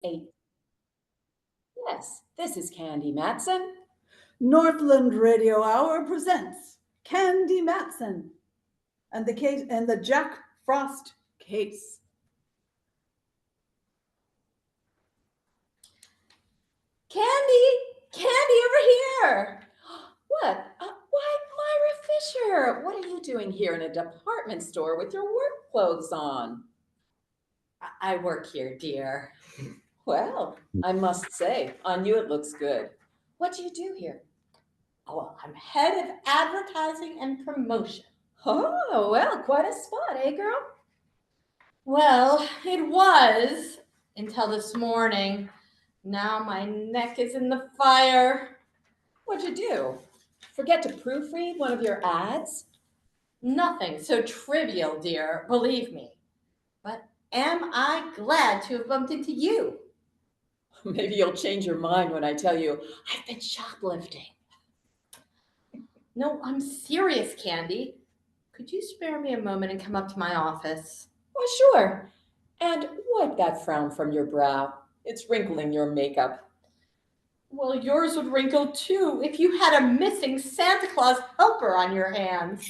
8. Yes, this is Candy Matson. Northland Radio Hour presents Candy Matson and the Jack Frost case. Candy over here. What? Why, MYRA Fisher? What are you doing here in a department store with your work clothes on? I work here, dear. Well, I must say, on you it looks good. What do you do here? Oh, I'm head of advertising and promotion. Oh, well, quite a spot, eh, girl? Well, it was until this morning. Now my neck is in the fire. What'd you do? Forget to proofread one of your ads? Nothing so trivial, dear, believe me. But am I glad to have bumped into you? Maybe you'll change your mind when I tell you I've been shoplifting. No, I'm serious, Candy. Could you spare me a moment and come up to my office? Well, sure. And wipe that frown from your brow. It's wrinkling your makeup. Well, yours would wrinkle too if you had a missing Santa Claus helper on your hands.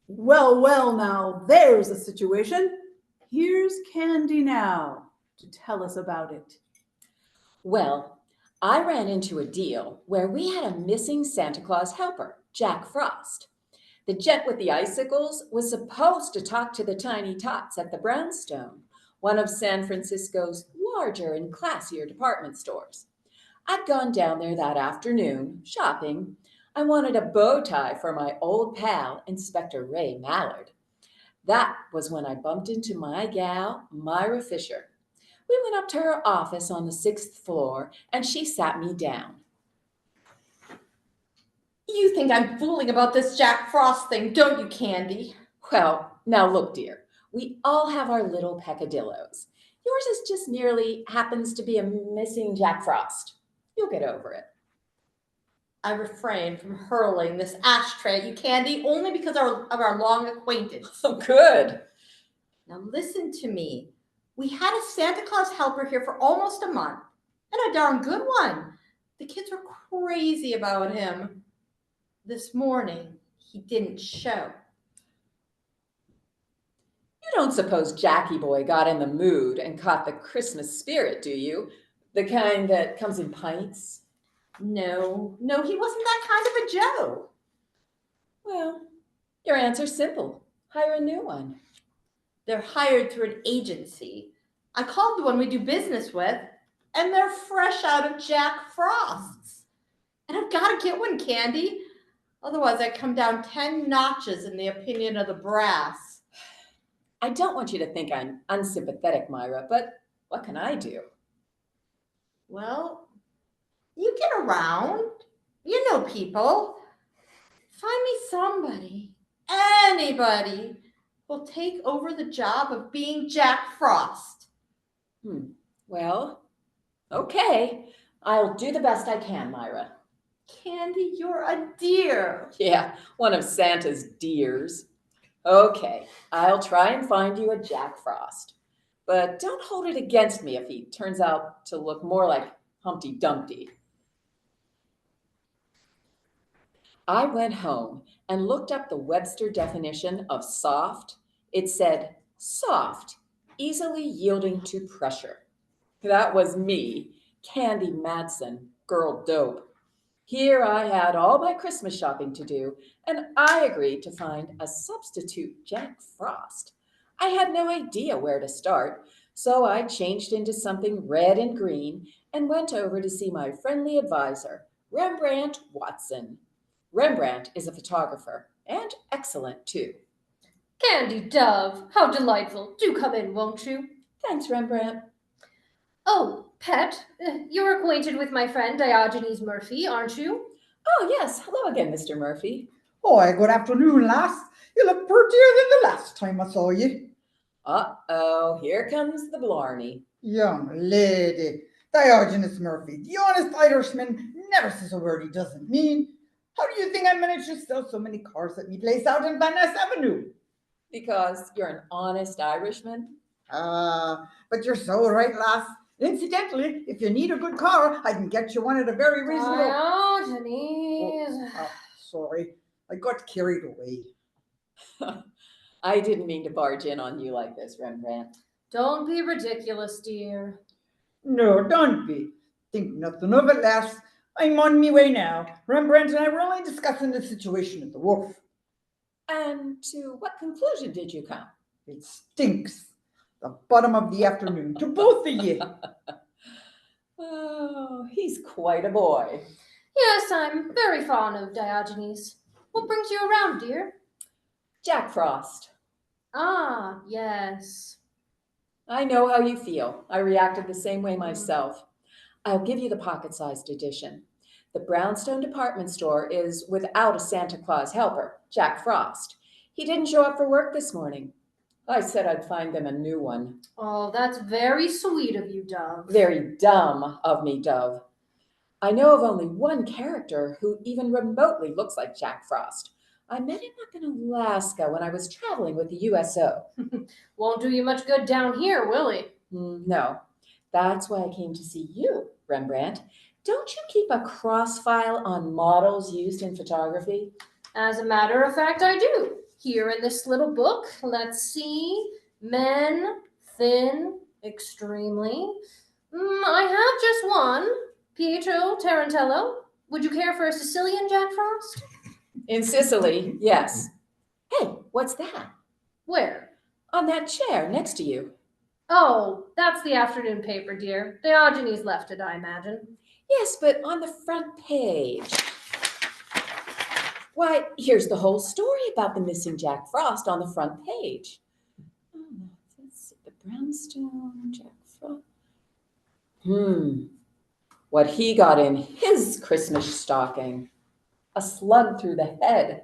Well, now, there's a situation. Here's Candy now to tell us about it. Well, I ran into a deal where we had a missing Santa Claus helper, Jack Frost. The jet with the icicles was supposed to talk to the tiny tots at the Brownstone, one of San Francisco's larger and classier department stores. I'd gone down there that afternoon, shopping. I wanted a bow tie for my old pal, Inspector Ray Mallard. That was when I bumped into my gal, MYRA Fisher. We went up to her office on the 6th floor, and she sat me down. You think I'm fooling about this Jack Frost thing, don't you, Candy? Well, now look, dear, we all have our little peccadillos. Yours is just merely happens to be a missing Jack Frost. You'll get over it. I refrained from hurling this ashtray at you, Candy, only because of our long acquaintance. Oh, good. Now listen to me. We had a Santa Claus helper here for almost a month, and a darn good one. The kids were crazy about him. This morning, he didn't show. You don't suppose Jackie Boy got in the mood and caught the Christmas spirit, do you? The kind that comes in pints? No, he wasn't that kind of a Joe. Well, your answer's simple. Hire a new one. They're hired through an agency. I called the one we do business with, and they're fresh out of Jack Frost's. And I've got to get one, Candy. Otherwise, I come down 10 notches in the opinion of the brass. I don't want you to think I'm unsympathetic, MYRA, but what can I do? Well, you get around. You know people. Find me somebody, anybody, who'll take over the job of being Jack Frost. Well, okay. I'll do the best I can, MYRA. Candy, you're a dear. Yeah, one of Santa's dears. Okay, I'll try and find you a Jack Frost. But don't hold it against me if he turns out to look more like Humpty Dumpty. I went home and looked up the Webster definition of soft. It said, soft, easily yielding to pressure. That was me, Candy Matson, girl dope. Here I had all my Christmas shopping to do, and I agreed to find a substitute Jack Frost. I had no idea where to start, so I changed into something red and green and went over to see my friendly advisor, Rembrandt Watson. Rembrandt is a photographer, and excellent too. Candy Dove, how delightful. Do come in, won't you? Thanks, Rembrandt. Oh, Pet, you're acquainted with my friend Diogenes Murphy, aren't you? Oh, yes. Hello again, Mr. Murphy. Oh, good afternoon, lass. You look prettier than the last time I saw you. Uh-oh, here comes the blarney. Young lady, Diogenes Murphy, the honest Irishman, never says a word he doesn't mean. How do you think I managed to sell so many cars at me place out in Van Ness Avenue? Because you're an honest Irishman? But you're so right, lass. Incidentally, if you need a good car, I can get you one at a very reasonable... Diogenes. Sorry, I got carried away. I didn't mean to barge in on you like this, Rembrandt. Don't be ridiculous, dear. No, don't be. Think nothing of it, lass. I'm on me way now. Rembrandt and I were only discussing the situation at the wharf. And to what conclusion did you come? It stinks. The bottom of the afternoon to both of you. Oh, he's quite a boy. Yes, I'm very fond of Diogenes. What brings you around, dear? Jack Frost. Ah, yes. I know how you feel. I reacted the same way myself. I'll give you the pocket-sized edition. The Brownstone department store is without a Santa Claus helper, Jack Frost. He didn't show up for work this morning. I said I'd find them a new one. Oh, that's very sweet of you, Dove. Very dumb of me, Dove. I know of only one character who even remotely looks like Jack Frost. I met him up in Alaska when I was traveling with the USO. Won't do you much good down here, will he? No, that's why I came to see you, Rembrandt. Don't you keep a cross-file on models used in photography? As a matter of fact, I do. Here in this little book, let's see. Men, thin, extremely. I have just one. Pietro Tarantello. Would you care for a Sicilian Jack Frost? In Sicily, yes. Hey, what's that? Where? On that chair next to you. Oh, that's the afternoon paper, dear. Diogenes left it, I imagine. Yes, but on the front page. Why, here's the whole story about the missing Jack Frost on the front page. Oh, let's see, the Brownstone, Jack Frost. What he got in his Christmas stocking. A slug through the head.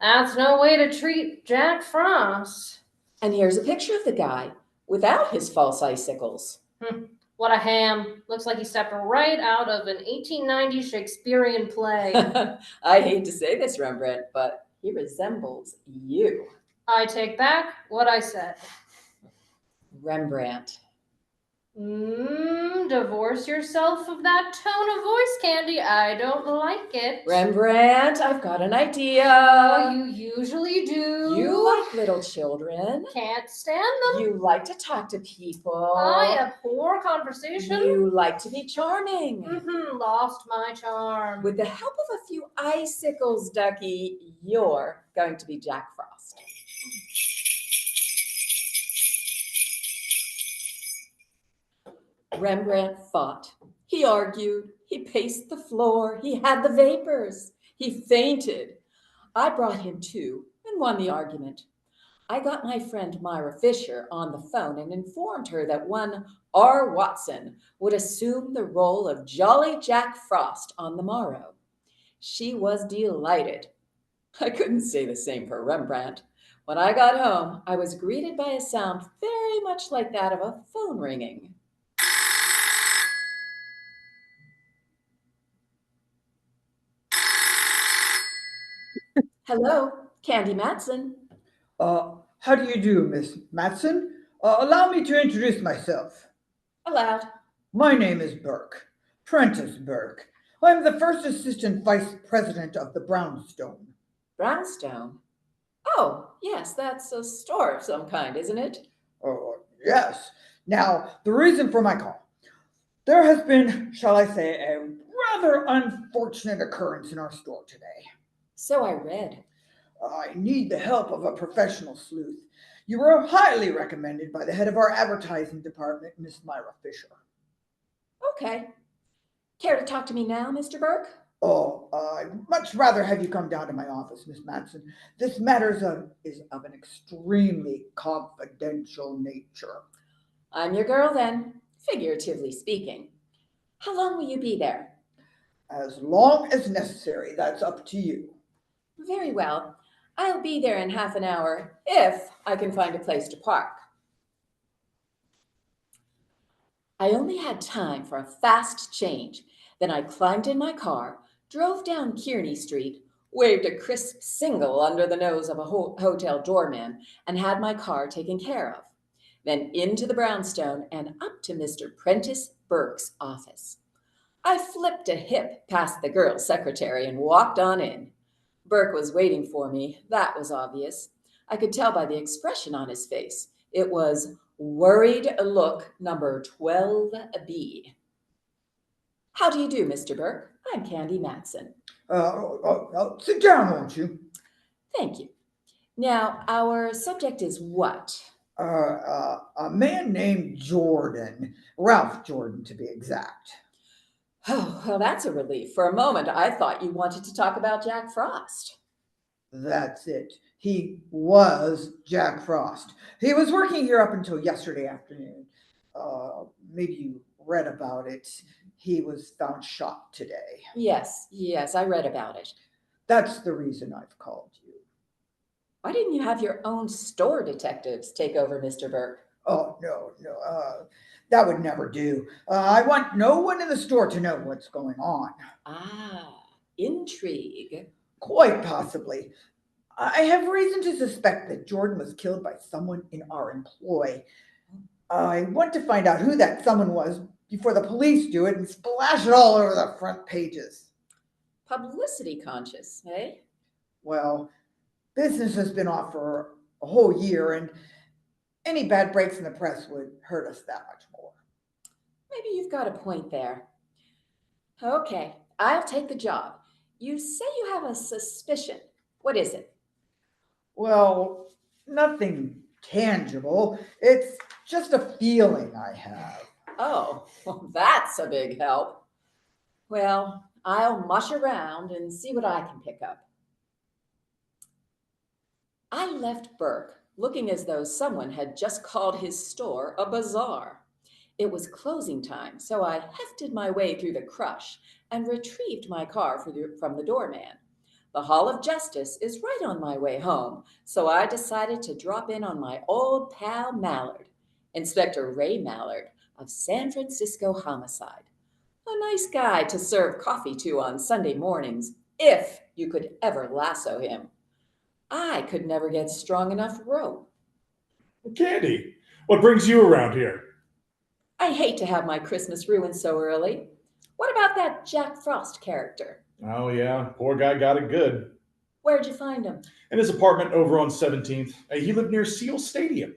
That's no way to treat Jack Frost. And here's a picture of the guy without his false icicles. What a ham. Looks like he stepped right out of an 1890 Shakespearean play. I hate to say this, Rembrandt, but he resembles you. I take back what I said. Rembrandt. Divorce yourself of that tone of voice, Candy. I don't like it. Rembrandt, I've got an idea. Oh, you usually do. You like little children. Can't stand them. You like to talk to people. I abhor conversation. You like to be charming. Lost my charm. With the help of a few icicles, Ducky, you're going to be Jack Frost. Rembrandt fought. He argued. He paced the floor. He had the vapors. He fainted. I brought him to and won the argument. I got my friend MYRA FISHER on the phone and informed her that one R. Watson would assume the role of Jolly Jack Frost on the morrow. She was delighted. I couldn't say the same for Rembrandt. When I got home, I was greeted by a sound very much like that of a phone ringing. Hello, Candy Matson. How do you do, Miss Matson? Allow me to introduce myself. Allowed. My name is Burke, Prentice Burke. I'm the first assistant vice president of the Brownstone. Brownstone? Oh, yes, that's a store of some kind, isn't it? Oh, yes. Now, the reason for my call. There has been, shall I say, a rather unfortunate occurrence in our store today. So I read. I need the help of a professional sleuth. You were highly recommended by the head of our advertising department, Miss MYRA FISHER. Okay. Care to talk to me now, Mr. Burke? Oh, I'd much rather have you come down to my office, Miss Matson. This matter is of an extremely confidential nature. I'm your girl then, figuratively speaking. How long will you be there? As long as necessary. That's up to you. Very well. I'll be there in half an hour, if I can find a place to park. I only had time for a fast change. Then I climbed in my car, drove down Kearney Street, waved a crisp single under the nose of a hotel doorman, and had my car taken care of. Then into the brownstone and up to Mr. Prentice Burke's office. I flipped a hip past the girl secretary and walked on in. Burke was waiting for me, that was obvious. I could tell by the expression on his face. It was worried look number 12B. How do you do, Mr. Burke? I'm Candy Matson. Sit down, won't you? Thank you. Now, our subject is what? A man named Jordan, Ralph Jordan to be exact. Oh, well, that's a relief. For a moment, I thought you wanted to talk about Jack Frost. That's it. He was Jack Frost. He was working here up until yesterday afternoon. Maybe you read about it. He was found shot today. Yes, I read about it. That's the reason I've called you. Why didn't you have your own store detectives take over, Mr. Burke? Oh, no. That would never do. I want no one in the store to know what's going on. Ah, intrigue. Quite possibly. I have reason to suspect that Jordan was killed by someone in our employ. I want to find out who that someone was before the police do it and splash it all over the front pages. Publicity conscious, eh? Well, business has been off for a whole year, and any bad breaks in the press would hurt us that much more. Maybe you've got a point there. Okay, I'll take the job. You say you have a suspicion. What is it? Well, nothing tangible. It's just a feeling I have. Oh, well, that's a big help. Well, I'll mush around and see what I can pick up. I left Burke looking as though someone had just called his store a bazaar. It was closing time, so I hefted my way through the crush and retrieved my car from the doorman. The Hall of Justice is right on my way home, so I decided to drop in on my old pal Mallard, Inspector Ray Mallard of San Francisco Homicide. A nice guy to serve coffee to on Sunday mornings, if you could ever lasso him. I could never get strong enough rope. Candy, what brings you around here? I hate to have my Christmas ruined so early. What about that Jack Frost character? Oh yeah, poor guy got it good. Where'd you find him? In his apartment over on 17th. He lived near Seal Stadium.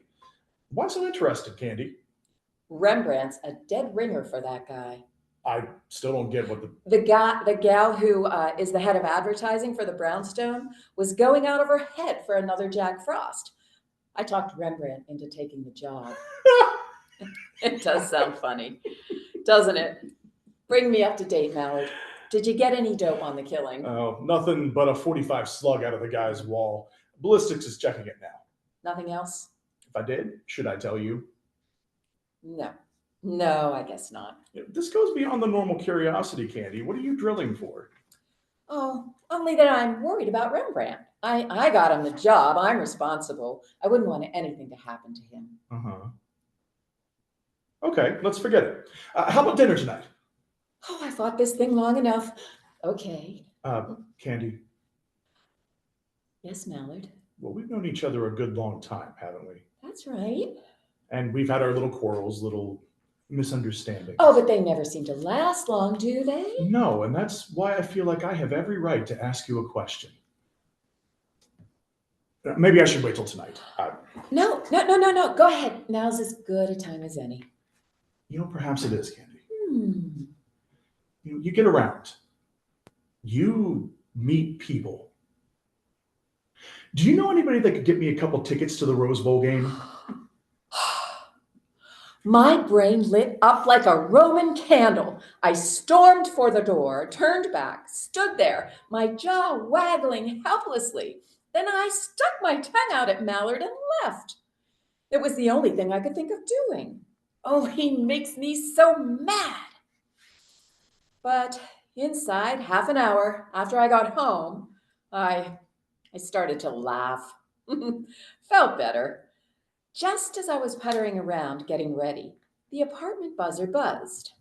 Why so interested, Candy? Rembrandt's a dead ringer for that guy. I still don't get what The gal who is the head of advertising for the brownstone was going out of her head for another Jack Frost. I talked Rembrandt into taking the job. It does sound funny, doesn't it? Bring me up to date, Mallard. Did you get any dope on the killing? Oh, nothing but a 45 slug out of the guy's wall. Ballistics is checking it now. Nothing else? If I did, should I tell you? No, I guess not. This goes beyond the normal curiosity, Candy. What are you drilling for? Oh, only that I'm worried about Rembrandt. I got him the job. I'm responsible. I wouldn't want anything to happen to him. Uh-huh. Okay, let's forget it. How about dinner tonight? Oh, I fought this thing long enough. Okay. Candy. Yes, Mallard. Well, we've known each other a good long time, haven't we? That's right. And we've had our little quarrels, little misunderstandings. Oh, but they never seem to last long, do they? No, and that's why I feel like I have every right to ask you a question. Maybe I should wait till tonight. No. Go ahead. Now's as good a time as any. Perhaps it is, Candy. You get around. You meet people. Do you know anybody that could get me a couple tickets to the Rose Bowl game? My brain lit up like a Roman candle. I stormed for the door, turned back, stood there, my jaw waggling helplessly. Then I stuck my tongue out at Mallard and left. It was the only thing I could think of doing. Oh, he makes me so mad. But inside half an hour after I got home, I started to laugh. Felt better. Just as I was puttering around getting ready, the apartment buzzer buzzed.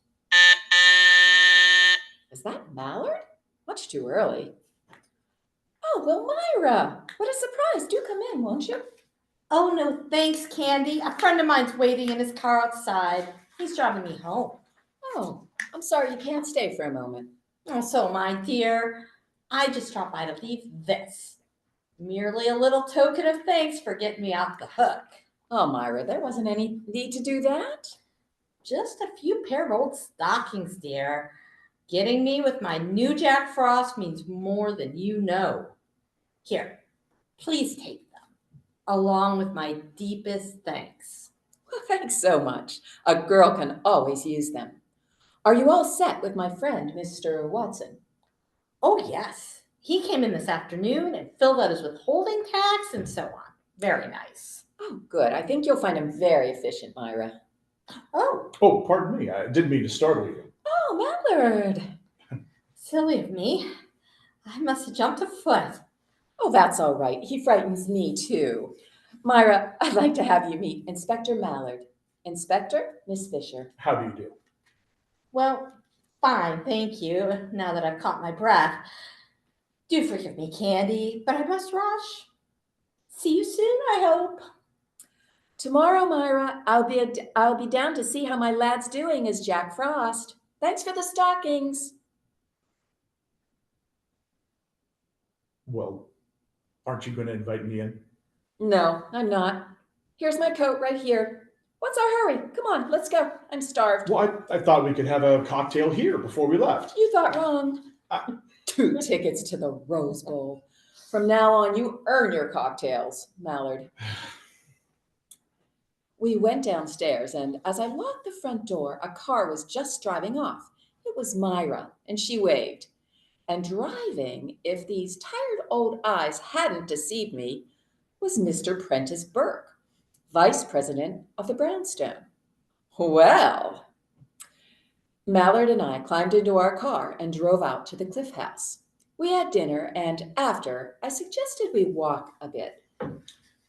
Is that Mallard? Much too early. Oh, well, Myra, what a surprise. Do come in, won't you? Oh, no, thanks, Candy. A friend of mine's waiting in his car outside. He's driving me home. Oh, I'm sorry you can't stay for a moment. Oh, so my dear, I just dropped by to leave this. Merely a little token of thanks for getting me off the hook. Oh, Myra, there wasn't any need to do that. Just a few pair of old stockings, dear. Getting me with my new Jack Frost means more than you know. Here, please take them, along with my deepest thanks. Well, thanks so much. A girl can always use them. Are you all set with my friend, Mr. Watson? Oh, yes. He came in this afternoon and filled out his withholding tax and so on. Very nice. Oh, good. I think you'll find him very efficient, Myra. Oh, pardon me. I didn't mean to startle you. Oh, Mallard. Silly of me. I must have jumped a foot. Oh, that's all right. He frightens me, too. Myra, I'd like to have you meet Inspector Mallard. Inspector, Miss Fisher. How do you do? Well, fine, thank you, now that I've caught my breath. Do forgive me, Candy, but I must rush. See you soon, I hope. Tomorrow, Myra, I'll be down to see how my lad's doing as Jack Frost. Thanks for the stockings. Well, aren't you going to invite me in? No, I'm not. Here's my coat right here. What's our hurry? Come on, let's go. I'm starved. Well, I thought we could have a cocktail here before we left. You thought wrong. 2 tickets to the Rose Bowl. From now on, you earn your cocktails, Mallard. We went downstairs, and as I locked the front door, a car was just driving off. It was Myra, and she waved. And driving, if these tired old eyes hadn't deceived me, was Mr. Prentice Burke, Vice President of the Brownstone. Well, Mallard and I climbed into our car and drove out to the Cliff House. We had dinner, and after, I suggested we walk a bit.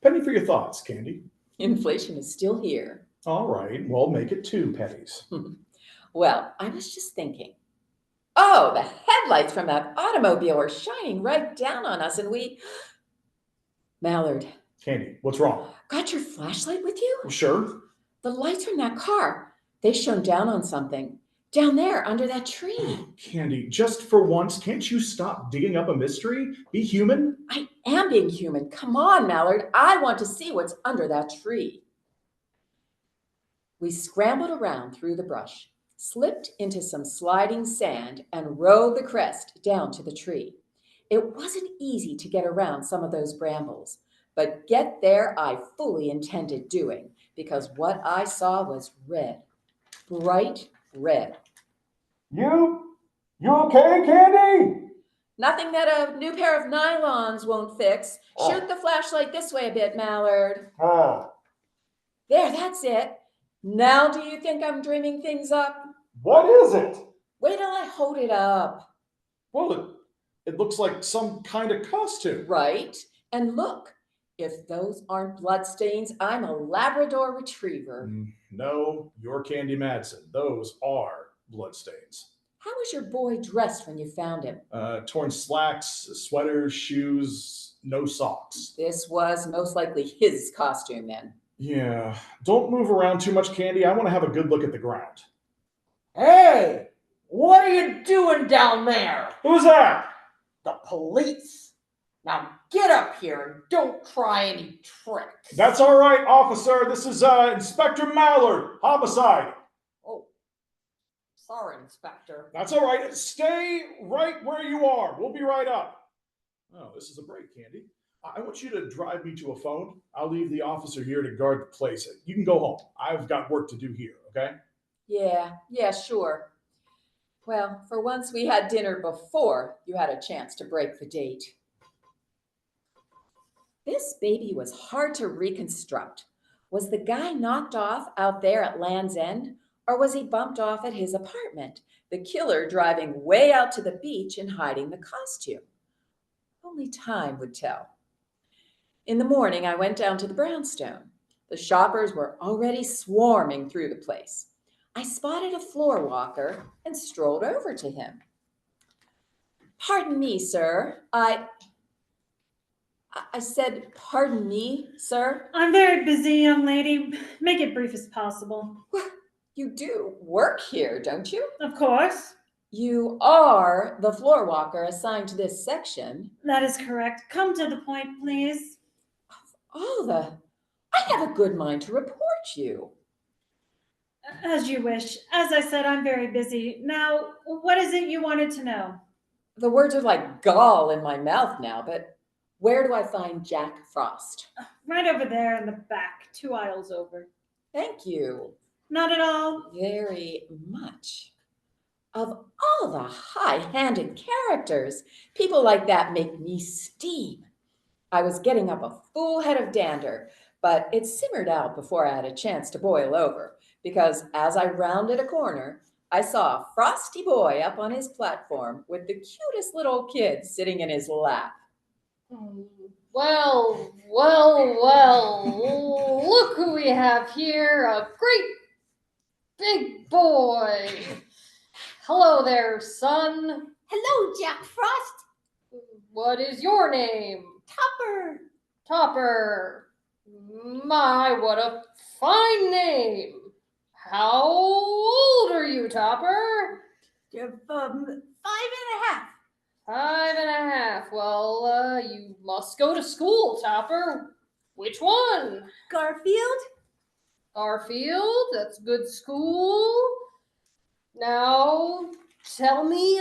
Penny for your thoughts, Candy. Inflation is still here. All right, well, make it 2 pennies. Well, I was just thinking. Oh, the headlights from that automobile are shining right down on us, and we... Mallard. Candy, what's wrong? Got your flashlight with you? Sure. The lights from that car, they shone down on something. Down there, under that tree. Candy, just for once, can't you stop digging up a mystery? Be human. I am being human. Come on, Mallard. I want to see what's under that tree. We scrambled around through the brush, slipped into some sliding sand, and rode the crest down to the tree. It wasn't easy to get around some of those brambles, but get there I fully intended doing, because what I saw was red, bright red. You okay, Candy? Nothing that a new pair of nylons won't fix. Shoot the flashlight this way a bit, Mallard. There, that's it. Now do you think I'm dreaming things up? What is it? Wait till I hold it up. Well, it looks like some kind of costume. Right? And look, if those aren't bloodstains, I'm a Labrador Retriever. No, you're Candy Matson. Those are bloodstains. How was your boy dressed when you found him? Torn slacks, sweaters, shoes, no socks. This was most likely his costume then. Yeah, don't move around too much, Candy. I want to have a good look at the ground. Hey, what are you doing down there? Who's that? The police. Now get up here and don't try any tricks. That's all right, officer. This is Inspector Mallard, homicide. Oh, sorry, Inspector. That's all right. Stay right where you are. We'll be right up. Oh, this is a break, Candy. I want you to drive me to a phone. I'll leave the officer here to guard the place. You can go home. I've got work to do here, okay? Yeah, sure. Well, for once we had dinner before you had a chance to break the date. This baby was hard to reconstruct. Was the guy knocked off out there at Land's End, or was he bumped off at his apartment, the killer driving way out to the beach and hiding the costume? Only time would tell. In the morning, I went down to the brownstone. The shoppers were already swarming through the place. I spotted a floor walker and strolled over to him. Pardon me, sir. I said, pardon me, sir. I'm very busy, young lady. Make it brief as possible. You do work here, don't you? Of course. You are the floor walker assigned to this section. That is correct. Come to the point, please. I have a good mind to report you. As you wish. As I said, I'm very busy. Now, what is it you wanted to know? The words are like gall in my mouth now, but where do I find Jack Frost? Right over there in the back, 2 aisles over. Thank you Not at all. very much. Of all the high-handed characters, people like that make me steam. I was getting up a full head of dander, but it simmered out before I had a chance to boil over, because as I rounded a corner, I saw a frosty boy up on his platform with the cutest little kid sitting in his lap. Well, look who we have here, a great big boy. Hello there, son. Hello, Jack Frost. What is your name? Topper. Topper. My, what a fine name. How old are you, Topper? You're 5.5. 5.5. Well, you must go to school, Topper. Which one? Garfield. Garfield, that's good school. Now, tell me,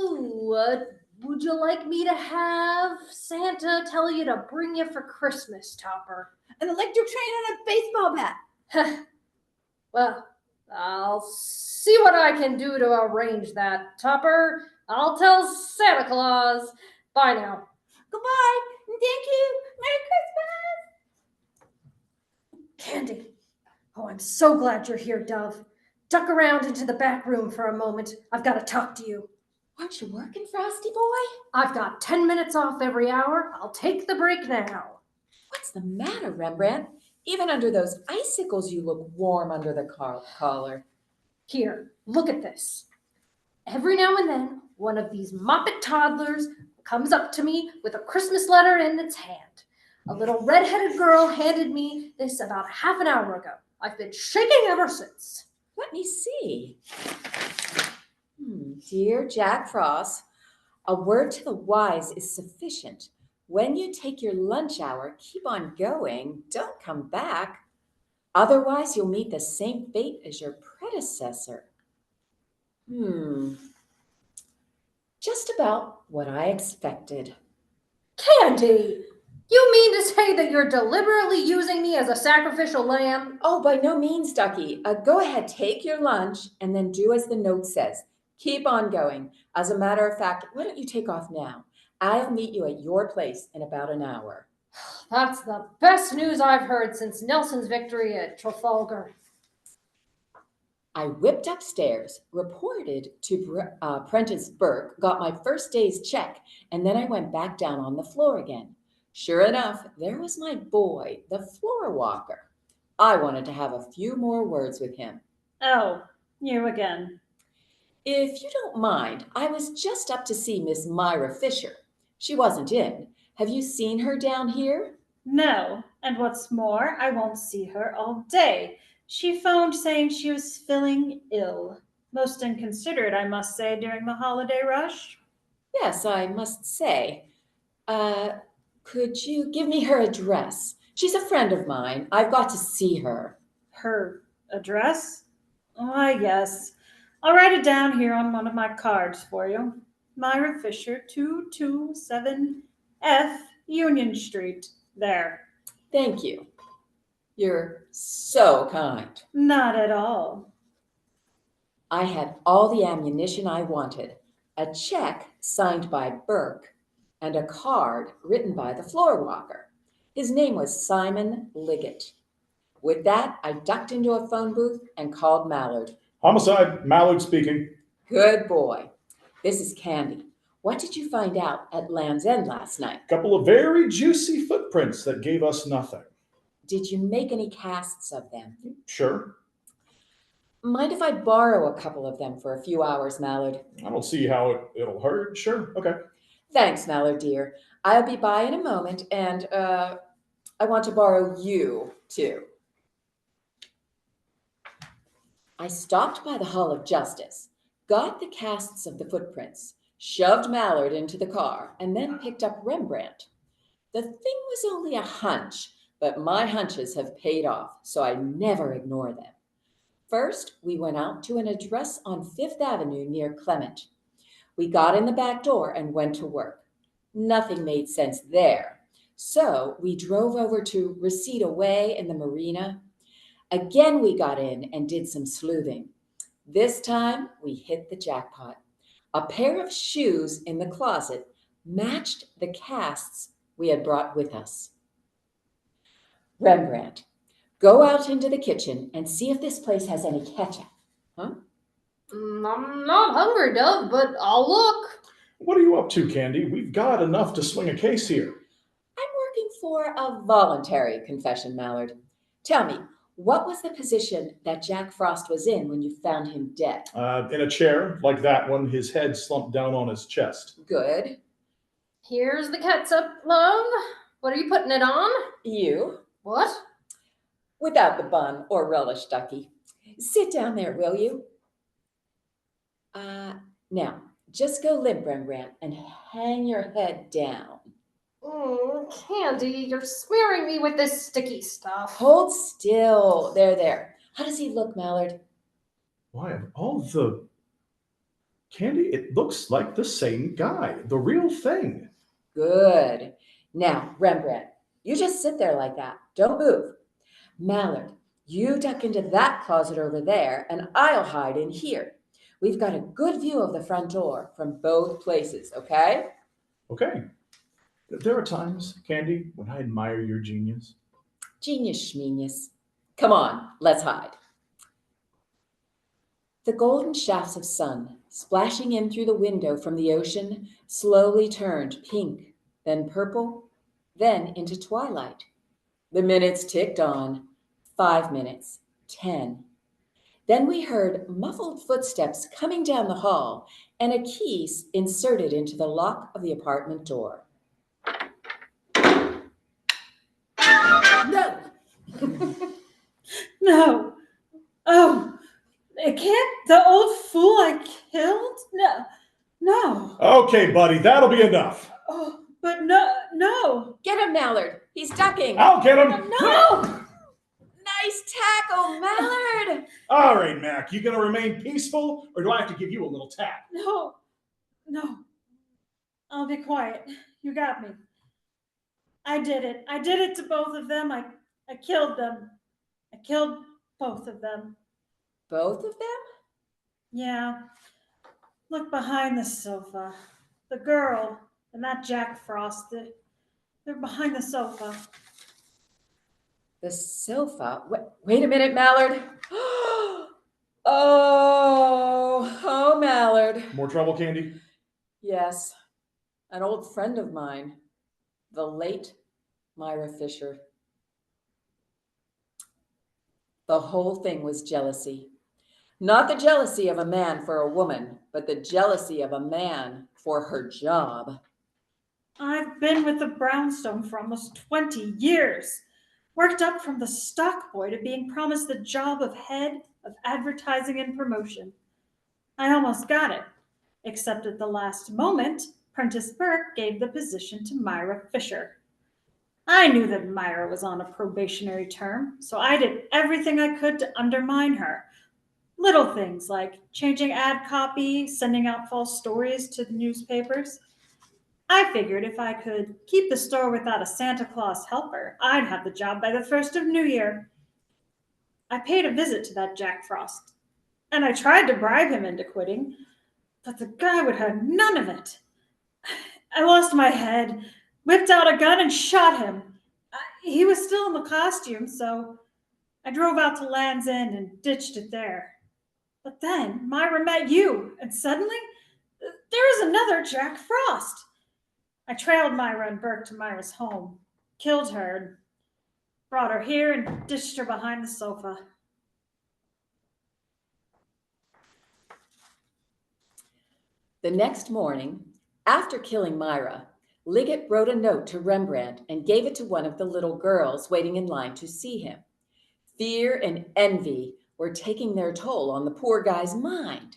what would you like me to have Santa tell you to bring you for Christmas, Topper? An electric train and a baseball bat. Well, I'll see what I can do to arrange that, Topper. I'll tell Santa Claus. Bye now. Goodbye. Thank you. Merry Christmas. Candy. Oh, I'm so glad you're here, Dove. Duck around into the back room for a moment. I've got to talk to you. Aren't you working, Frosty boy? I've got 10 minutes off every hour. I'll take the break now. What's the matter, Rembrandt? Even under those icicles, you look warm under the collar. Here, look at this. Every now and then, one of these moppet toddlers comes up to me with a Christmas letter in its hand. A little red-headed girl handed me this about half an hour ago. I've been shaking ever since. Let me see. Dear Jack Frost, a word to the wise is sufficient. When you take your lunch hour, keep on going. Don't come back. Otherwise, you'll meet the same fate as your predecessor. Just about what I expected. Candy! You mean to say that you're deliberately using me as a sacrificial lamb? Oh, by no means, Ducky. Go ahead, take your lunch, and then do as the note says. Keep on going. As a matter of fact, why don't you take off now? I'll meet you at your place in about an hour. That's the best news I've heard since Nelson's victory at Trafalgar. I whipped upstairs, reported to Prentice Burke, got my first day's check, and then I went back down on the floor again. Sure enough, there was my boy, the floor walker. I wanted to have a few more words with him. Oh, you again. If you don't mind, I was just up to see Miss MYRA FISHER. She wasn't in. Have you seen her down here? No, and what's more, I won't see her all day. She phoned saying she was feeling ill. Most inconsiderate, I must say, during the holiday rush. Yes, I must say. Could you give me her address? She's a friend of mine. I've got to see her. Her address? Why, yes. I'll write it down here on one of my cards for you. MYRA FISHER, 227 F Union Street. There. Thank you. You're so kind. Not at all. I had all the ammunition I wanted, a check signed by Burke, and a card written by the floor walker. His name was Simon Liggett. With that, I ducked into a phone booth and called Mallard. Homicide, Mallard speaking. Good boy. This is Candy. What did you find out at Land's End last night? A couple of very juicy footprints that gave us nothing. Did you make any casts of them? Sure. Mind if I borrow a couple of them for a few hours, Mallard? I don't see how it'll hurt. Sure. Okay. Thanks, Mallard dear. I'll be by in a moment, and I want to borrow you too. I stopped by the Hall of Justice, got the casts of the footprints, shoved Mallard into the car, and then picked up Rembrandt. The thing was only a hunch, but my hunches have paid off, so I never ignore them. First, we went out to an address on Fifth Avenue near Clement. We got in the back door and went to work. Nothing made sense there, so we drove over to Reseda Way in the marina. Again, we got in and did some sleuthing. This time, we hit the jackpot. A pair of shoes in the closet matched the casts we had brought with us. Rembrandt, go out into the kitchen and see if this place has any ketchup. Huh? I'm not hungry, Dove, but I'll look. What are you up to, Candy? We've got enough to swing a case here. I'm working for a voluntary confession, Mallard. Tell me, what was the position that Jack Frost was in when you found him dead? In a chair like that one, his head slumped down on his chest. Good. Here's the ketchup, love. What are you putting it on? You? What? Without the bun or relish, Ducky. Sit down there, will you? Now, just go limp, Rembrandt, and hang your head down. Candy, you're smearing me with this sticky stuff. Hold still. There. How does he look, Mallard? Why, of all the... Candy, it looks like the same guy, the real thing. Good. Now, Rembrandt, you just sit there like that. Don't move. Mallard, you duck into that closet over there, and I'll hide in here. We've got a good view of the front door from both places, okay? Okay. There are times, Candy, when I admire your genius. Genius schmenius. Come on, let's hide. The golden shafts of sun, splashing in through the window from the ocean, slowly turned pink, then purple, then into twilight. The minutes ticked on. 5 minutes, 10. Then we heard muffled footsteps coming down the hall and a key inserted into the lock of the apartment door. No! No. Oh, it can't. The old fool I killed? No. Okay, buddy, that'll be enough. Oh, but no. Get him, Mallard. He's ducking. I'll get him. No. Nice tackle, Mallard. All right, Mac, you gonna remain peaceful, or do I have to give you a little tap? No. I'll be quiet. You got me. I did it. I did it to both of them. I killed them. I killed both of them. Both of them? Yeah. Look behind the sofa. The girl and that Jack Frost, they're behind the sofa. The sofa? Wait a minute, Mallard. Oh, Mallard. More trouble, Candy? Yes, an old friend of mine, the late MYRA FISHER. The whole thing was jealousy. Not the jealousy of a man for a woman, but the jealousy of a man for her job. I've been with the Brownstone for almost 20 years. Worked up from the stock boy to being promised the job of head of advertising and promotion. I almost got it, except at the last moment, Prentice Burke gave the position to MYRA FISHER. I knew that MYRA was on a probationary term, so I did everything I could to undermine her. Little things like changing ad copy, sending out false stories to the newspapers. I figured if I could keep the store without a Santa Claus helper, I'd have the job by the 1st of New Year. I paid a visit to that Jack Frost, and I tried to bribe him into quitting, but the guy would have none of it. I lost my head, whipped out a gun, and shot him. He was still in the costume, so I drove out to Land's End and ditched it there. But then MYRA met you, and suddenly there was another Jack Frost. I trailed MYRA and Burke to MYRA's home, killed her, and brought her here and ditched her behind the sofa. The next morning, after killing MYRA, Liggett wrote a note to Rembrandt and gave it to one of the little girls waiting in line to see him. Fear and envy were taking their toll on the poor guy's mind.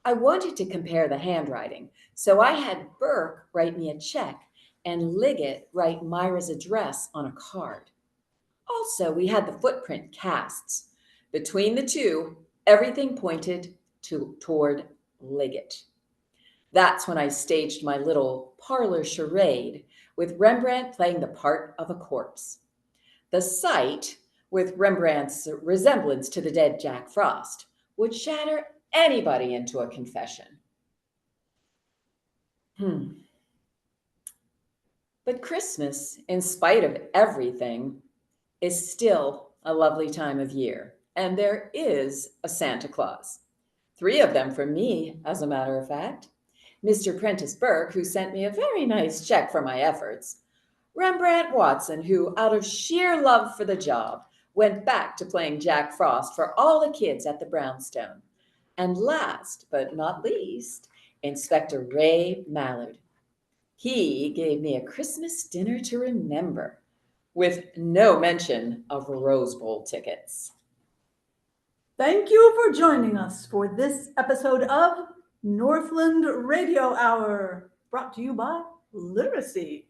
I wanted to compare the handwriting, so I had Burke write me a check and Liggett write Myra's address on a card. Also, we had the footprint casts. Between the two, everything pointed toward Liggett. That's when I staged my little parlor charade with Rembrandt playing the part of a corpse. The sight, with Rembrandt's resemblance to the dead Jack Frost, would shatter anybody into a confession. But Christmas, in spite of everything, is still a lovely time of year, and there is a Santa Claus. 3 of them for me, as a matter of fact. Mr. Prentice Burke, who sent me a very nice check for my efforts. Rembrandt Watson, who, out of sheer love for the job, went back to playing Jack Frost for all the kids at the brownstone. And last but not least, Inspector Ray Mallard. He gave me a Christmas dinner to remember, with no mention of Rose Bowl tickets. Thank you for joining us for this episode of Northland Radio Hour, brought to you by Literacy.